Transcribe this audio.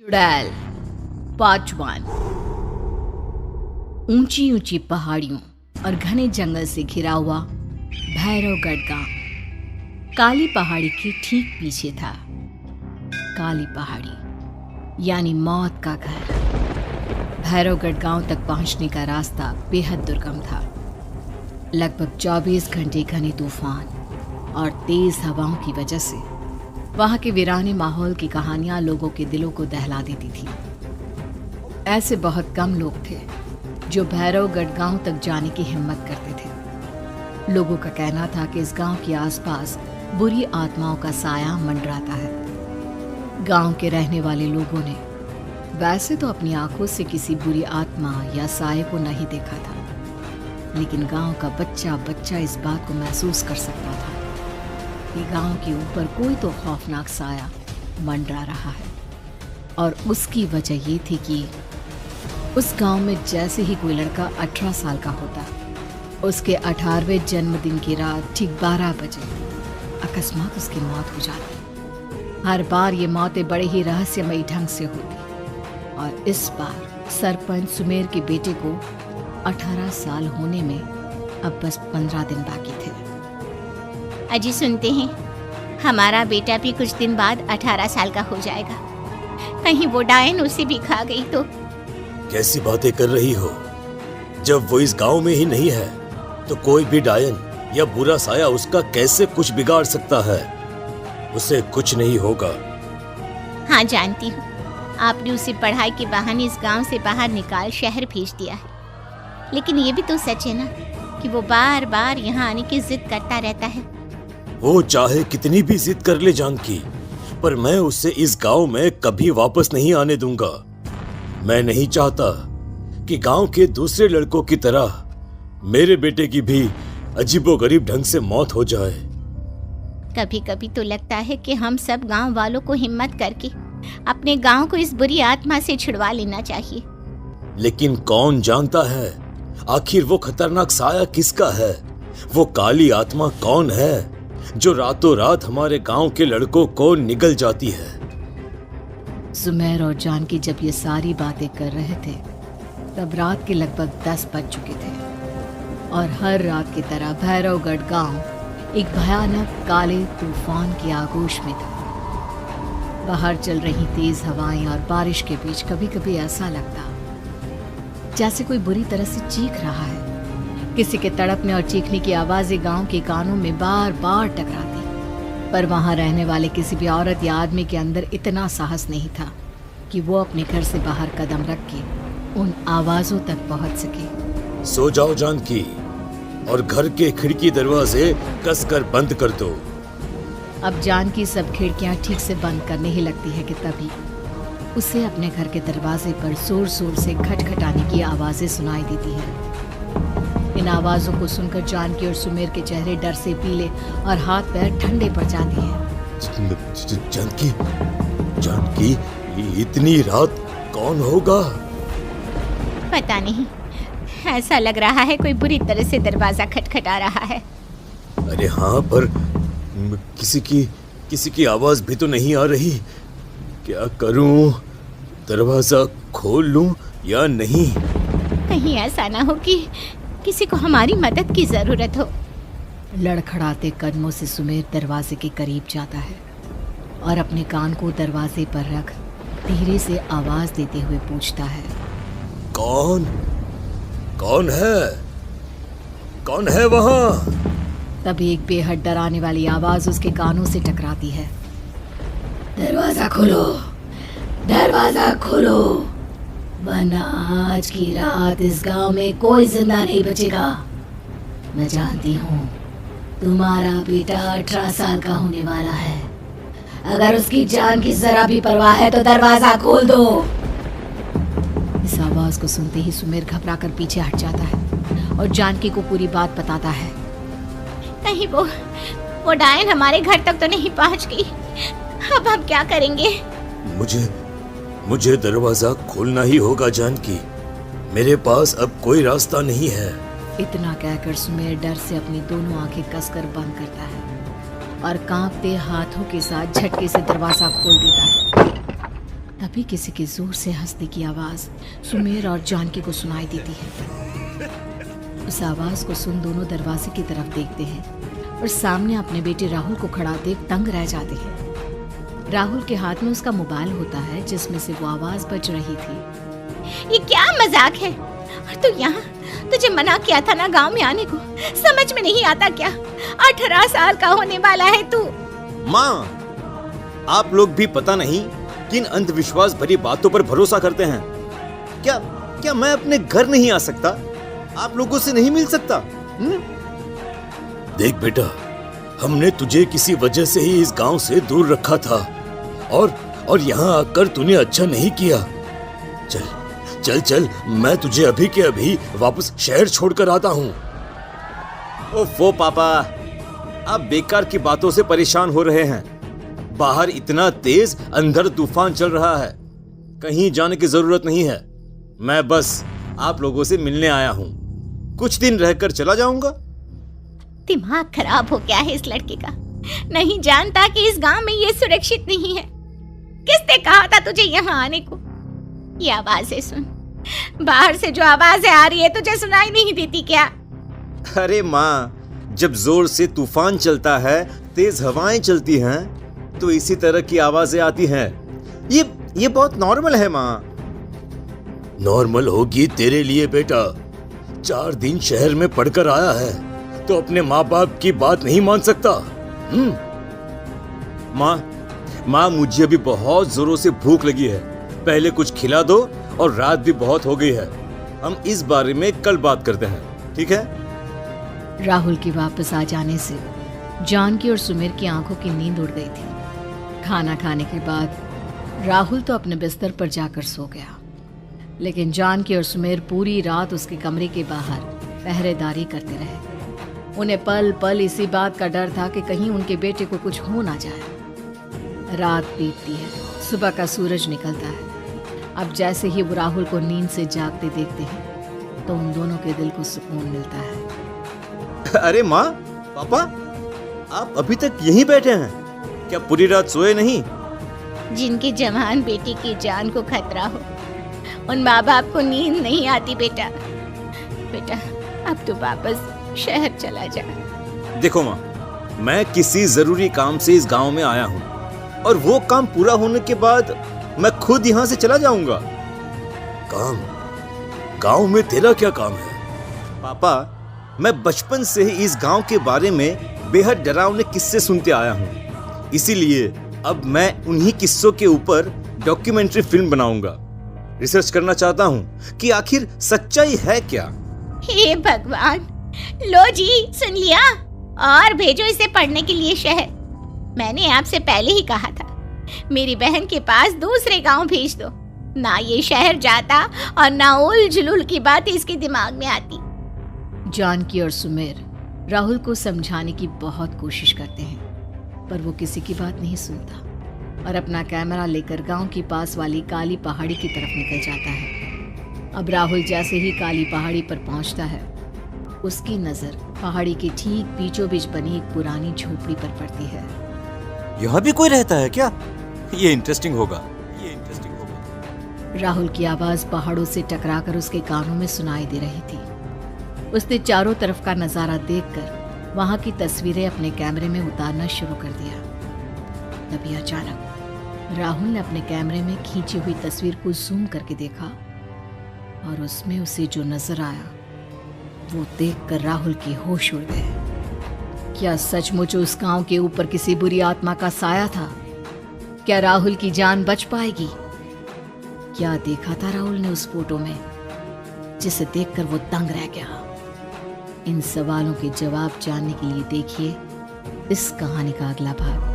चुड़ैल पार्ट 1। ऊंची ऊंची पहाड़ियों और घने जंगल से घिरा हुआ भैरवगढ़ गांव काली पहाड़ी के ठीक पीछे था। काली पहाड़ी यानी मौत का घर। भैरवगढ़ गांव तक पहुंचने का रास्ता बेहद दुर्गम था। लगभग 24 घंटे घने तूफान और तेज हवाओं की वजह से वहां के वीराने माहौल की कहानियां लोगों के दिलों को दहला देती थी। ऐसे बहुत कम लोग थे जो भैरवगढ़ गांव तक जाने की हिम्मत करते थे। लोगों का कहना था कि इस गांव के आसपास बुरी आत्माओं का साया मंडराता है। गांव के रहने वाले लोगों ने वैसे तो अपनी आंखों से किसी बुरी आत्मा या साये को नहीं देखा था, लेकिन गांव का बच्चा बच्चा इस बात को महसूस कर सकता था कि गांव के ऊपर कोई तो खौफनाक साया मंडरा रहा है। और उसकी वजह ये थी कि उस गांव में जैसे ही कोई लड़का 18 साल का होता, उसके 18वें जन्मदिन की रात ठीक 12 बजे अकस्मात उसकी मौत हो जाती। हर बार ये मौतें बड़े ही रहस्यमयी ढंग से होती और इस बार सरपंच सुमेर के बेटे को 18 साल होने में अब बस 15 दिन बाकी थे। अजी सुनते हैं, हमारा बेटा भी कुछ दिन बाद 18 साल का हो जाएगा। कहीं वो डायन उसे भी खा गई तो। कैसी बातें कर रही हो? जब वो इस गांव में ही नहीं है तो कोई भी डायन या बुरा साया उसका कैसे कुछ बिगाड़ सकता है? उसे कुछ नहीं होगा। हाँ जानती हूँ, आपने उसे पढ़ाई के बहाने इस गांव से बाहर निकाल शहर भेज दिया है, लेकिन ये भी तो सच है ना कि वो बार बार यहाँ आने की जिद करता रहता है। वो चाहे कितनी भी जिद कर ले जानकी, पर मैं उसे इस गांव में कभी वापस नहीं आने दूंगा। मैं नहीं चाहता कि गांव के दूसरे लड़कों की तरह मेरे बेटे की भी अजीबोगरीब ढंग से मौत हो जाए। कभी कभी तो लगता है कि हम सब गांव वालों को हिम्मत करके अपने गांव को इस बुरी आत्मा से छुड़वा लेना चाहिए। लेकिन कौन जानता है आखिर वो खतरनाक साया किसका है? वो काली आत्मा कौन है जो रातों रात हमारे गांव के लड़कों को निगल जाती है? सुमेर और जानकी जब ये सारी बातें कर रहे थे तब रात के लगभग 10 बज चुके थे और हर रात की तरह भैरवगढ़ गांव एक भयानक काले तूफान की आगोश में था। बाहर चल रही तेज हवाएं और बारिश के बीच कभी कभी ऐसा लगता जैसे कोई बुरी तरह से चीख रहा है। किसी के तड़पने और चीखने की आवाजें गांव के कानों में बार बार टकराती, पर वहां रहने वाले किसी भी औरत या आदमी के अंदर इतना साहस नहीं था कि वो अपने घर से बाहर कदम रख के उन आवाजों तक पहुंच सके। सो जाओ जानकी और घर के खिड़की दरवाजे कसकर बंद कर दो। अब जानकी सब खिड़कियां ठीक से बंद करने ही लगती है कि तभी उसे अपने घर के दरवाजे पर जोर जोर से खटखटाने की आवाजें सुनाई देती है। इन आवाजों को सुनकर जानकी और सुमेर के चेहरे डर से पीले और हाथ पैर ठंडे पड़ जाते हैं। जानकी, जानकी, इतनी रात कौन होगा? पता नहीं, ऐसा लग रहा है कोई बुरी तरह से दरवाजा खटखटा रहा है। अरे हाँ, पर किसी की आवाज भी तो नहीं आ रही। क्या करूं? दरवाजा खोल लूं या नहीं? कहीं ऐसा ना हो कि किसी को हमारी मदद की जरूरत हो। लड़खड़ाते कदमों से सुमेर दरवाजे के करीब जाता है और अपने कान को दरवाजे पर रख धीरे से आवाज देते हुए पूछता है, कौन है? कौन है वहां? तभी एक बेहद डराने वाली आवाज उसके कानों से टकराती है। दरवाजा खोलो, दरवाजा खोलो, वरना आज की रात इस गांव में कोई जिंदा नहीं बचेगा। मैं जानती हूँ तुम्हारा बेटा 18 साल का होने वाला है। अगर उसकी जान की जरा भी परवाह है तो दरवाजा खोल दो। इस आवाज को सुनते ही सुमेर घबरा कर पीछे हट जाता है और जानकी को पूरी बात बताता है। कहीं वो डायन हमारे घर तक तो नहीं पहुंच गई? अब हम क्या करेंगे? मुझे दरवाजा खोलना ही होगा जानकी। मेरे पास अब कोई रास्ता नहीं है। इतना कहकर सुमेर डर से अपनी दोनों आंखें कसकर बंद करता है और कांपते हाथों के साथ झटके से दरवाजा खोल देता है। तभी किसी के जोर से हंसने की आवाज सुमेर और जानकी को सुनाई देती है। उस आवाज को सुन दोनों दरवाजे की तरफ देखते हैं और सामने अपने बेटे राहुल को खड़ा देख दंग रह जाते हैं। राहुल के हाथ में उसका मोबाइल होता है जिसमें से वो आवाज बज रही थी। ये क्या मजाक है? और तू यहाँ, तुझे मना किया था ना गांव में आने को, समझ में नहीं आता क्या? 18 साल का होने वाला है तू। माँ, आप लोग भी पता नहीं किन अंधविश्वास भरी बातों पर भरोसा करते हैं। क्या क्या मैं अपने घर नहीं आ सकता? आप लोगों से नहीं मिल सकता? देख बेटा, हमने तुझे किसी वजह से ही इस गांव से दूर रखा था और यहाँ आकर तूने अच्छा नहीं किया। चल चल चल, मैं तुझे अभी के अभी वापस शहर छोड़कर आता हूँ। ओफो पापा, आप बेकार की बातों से परेशान हो रहे हैं। बाहर इतना तेज अंधर तूफान चल रहा है, कहीं जाने की जरूरत नहीं है। मैं बस आप लोगों से मिलने आया हूँ, कुछ दिन रहकर चला जाऊंगा। दिमाग खराब हो गया है इस लड़के का, नहीं जानता कि इस गांव में ये सुरक्षित नहीं है। किसने कहा था तुझे यहाँ आने को? ये आवाजें सुन, बाहर से जो आवाजें आ रही है तुझे सुनाई नहीं देती क्या? अरे माँ, जब जोर से तूफान चलता है, तेज हवाएं चलती हैं, तो इसी तरह की आवाजें आती हैं। ये बहुत नॉर्मल है माँ। नॉर्मल होगी तेरे लिए बेटा। 4 दिन शहर में पढ़कर आया है तो अपने माँ बाप की बात नहीं मान सकता। माँ, मुझे अभी बहुत जोरों से भूख लगी है, पहले कुछ खिला दो, और रात भी बहुत हो गई है। हम इस बारे में कल बात करते हैं, ठीक है? राहुल के वापस आ जाने से जानकी और सुमेर की आंखों की नींद उड़ गई थी। खाना खाने के बाद राहुल तो अपने बिस्तर पर जाकर सो गया, लेकिन जानकी और सुमेर पूरी रात उसके कमरे के बाहर पहरेदारी करते रहे। उन्हें पल पल इसी बात का डर था कि कहीं उनके बेटे को कुछ हो ना जाए। रात बीतती है, सुबह का सूरज निकलता है। अब जैसे ही वो राहुल को नींद से जागते देखते हैं तो उन दोनों के दिल को सुकून मिलता है। अरे माँ, पापा, आप अभी तक यहीं बैठे हैं क्या? पूरी रात सोए नहीं? जिनके जवान बेटे की जान को खतरा हो, उन माँ बाप को नींद नहीं आती बेटा। अब तो वापस शहर चला जा। देखो माँ, मैं किसी जरूरी काम से इस गांव में आया हूँ और वो काम पूरा होने के बाद मैं खुद यहाँ से चला जाऊंगा। काम? गांव में तेरा क्या काम है? पापा, मैं बचपन से ही इस गांव के बारे में बेहद डरावने किस्से सुनते आया हूँ, इसीलिए अब मैं उन्हीं किस्सों के ऊपर डॉक्यूमेंट्री फिल्म बनाऊंगा। रिसर्च करना चाहता हूँ कि आखिर सच्चाई है क्या। हे भगवान, लो जी, सुन लिया, और भेजो इसे पढ़ने के लिए शहर। मैंने आपसे पहले ही कहा था, मेरी बहन के पास दूसरे गांव भेज दो। ना ये शहर जाता और ना उल जुलूल की बात इसके दिमाग में आती। जानकी और सुमेर राहुल को समझाने की बहुत कोशिश करते हैं, पर वो किसी की बात नहीं सुनता और अपना कैमरा लेकर गांव के पास वाली काली पहाड़ी की तरफ निकल जाता है। अब राहुल जैसे ही काली पहाड़ी पर पहुंचता है, उसकी नजर पहाड़ी के ठीक बीचों बीच बनी एक पुरानी झोपड़ी पर पड़ती है। यहाँ भी कोई रहता है क्या? ये इंटरेस्टिंग होगा। राहुल की आवाज पहाड़ों से टकराकर उसके कानों में सुनाई दे रही थी। उसने चारों तरफ का नजारा देखकर वहां की तस्वीरें अपने कैमरे में उतारना शुरू कर दिया। तभी अचानक राहुल ने अपने कैमरे में खींची हुई तस्वीर को जूम करके देखा और उसमें उसे जो नजर आया वो देखकर राहुल की होश उड़ गए। क्या सचमुच उस गांव के ऊपर किसी बुरी आत्मा का साया था? क्या राहुल की जान बच पाएगी? क्या देखा था राहुल ने उस फोटो में जिसे देखकर वो दंग रह गया? इन सवालों के जवाब जानने के लिए देखिए इस कहानी का अगला भाग।